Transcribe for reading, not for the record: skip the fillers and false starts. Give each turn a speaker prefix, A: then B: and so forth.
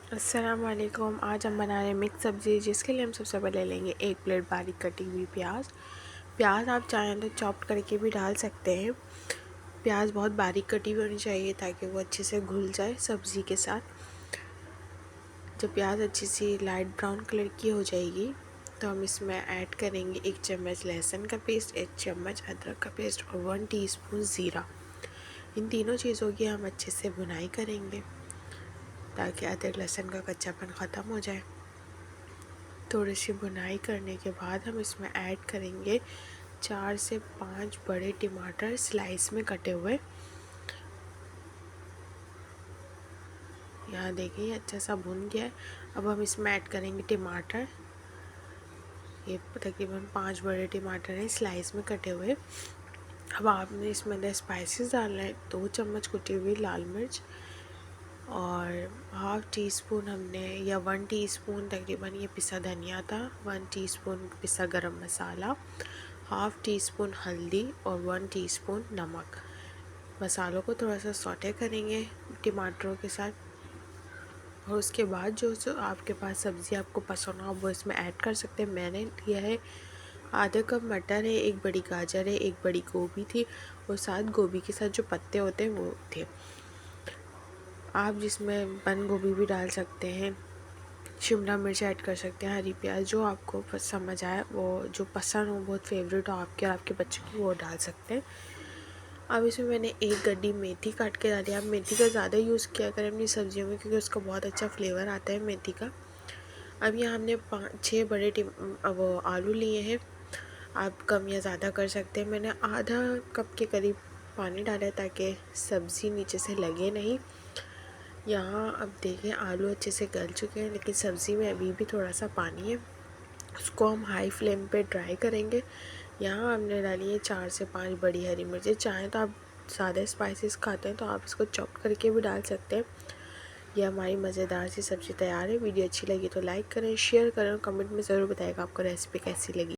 A: अस्सलाम वालेकुम। आज हम बना रहे हैं मिक्स सब्ज़ी, जिसके लिए हम सबसे पहले लेंगे 1 प्लेट बारीक कटी हुई प्याज आप चाहें तो चॉप करके भी डाल सकते हैं। प्याज बहुत बारीक कटी हुई होनी चाहिए ताकि वो अच्छे से घुल जाए सब्ज़ी के साथ। जब प्याज अच्छी सी लाइट ब्राउन कलर की हो जाएगी तो हम इसमें ऐड करेंगे 1 चम्मच लहसुन का पेस्ट, 1 चम्मच अदरक का पेस्ट और 1 टीस्पून ज़ीरा। इन तीनों चीज़ों की हम अच्छे से भुनाई करेंगे ताकि अदरक लहसुन का कच्चापन ख़त्म हो जाए। थोड़ी सी भुनाई करने के बाद हम इसमें ऐड करेंगे 4 से 5 बड़े टमाटर स्लाइस में कटे हुए। यहाँ देखिए अच्छा सा भुन गया है। अब हम इसमें ऐड करेंगे टमाटर। ये तकरीबन 5 बड़े टमाटर हैं स्लाइस में कटे हुए। अब आपने इसमें अंदर स्पाइसेस डालना है। 2 चम्मच कुटी हुई लाल मिर्च और हाफ़ टी स्पून हमने या 1 टीस्पून तकरीबन ये पिसा धनिया था, 1 टीस्पून पिसा गरम मसाला, हाफ़ टी स्पून हल्दी और 1 टीस्पून नमक। मसालों को थोड़ा सा सौटे करेंगे टमाटरों के साथ और उसके बाद जो आपके पास सब्ज़ी आपको पसंद हो वो इसमें ऐड कर सकते हैं। मैंने लिया है आधा कप मटर है, 1 बड़ी गाजर है, 1 बड़ी गोभी थी और साथ गोभी के साथ जो पत्ते होते हैं वो थे। आप जिसमें बंद गोभी भी डाल सकते हैं, शिमला मिर्च ऐड कर सकते हैं, हरी प्याज, जो आपको समझ आए, वो जो पसंद हो, बहुत फेवरेट हो आपके और आपके बच्चों की, वो डाल सकते हैं। अब इसमें मैंने 1 गड्डी मेथी काट के डाली। आप मेथी का ज़्यादा यूज़ किया करें अपनी सब्जियों में क्योंकि उसका बहुत अच्छा फ्लेवर आता है मेथी का। अब यहाँ हमने 5-6 बड़े वो आलू लिए हैं। आप कम या ज़्यादा कर सकते हैं। मैंने आधा कप के करीब पानी डाला है ताकि सब्ज़ी नीचे से लगे नहीं। यहाँ अब देखें आलू अच्छे से गल चुके हैं लेकिन सब्ज़ी में अभी भी थोड़ा सा पानी है। उसको हम हाई फ्लेम पे ड्राई करेंगे। यहाँ हमने डाली है 4 से 5 बड़ी हरी मिर्ची। चाहें तो आप ज़्यादा स्पाइसेस खाते हैं तो आप इसको चॉप करके भी डाल सकते हैं। यह हमारी मज़ेदार सी सब्ज़ी तैयार है। वीडियो अच्छी लगी तो लाइक करें, शेयर करें और कमेंट में ज़रूर बताइएगा आपको रेसिपी कैसी लगी।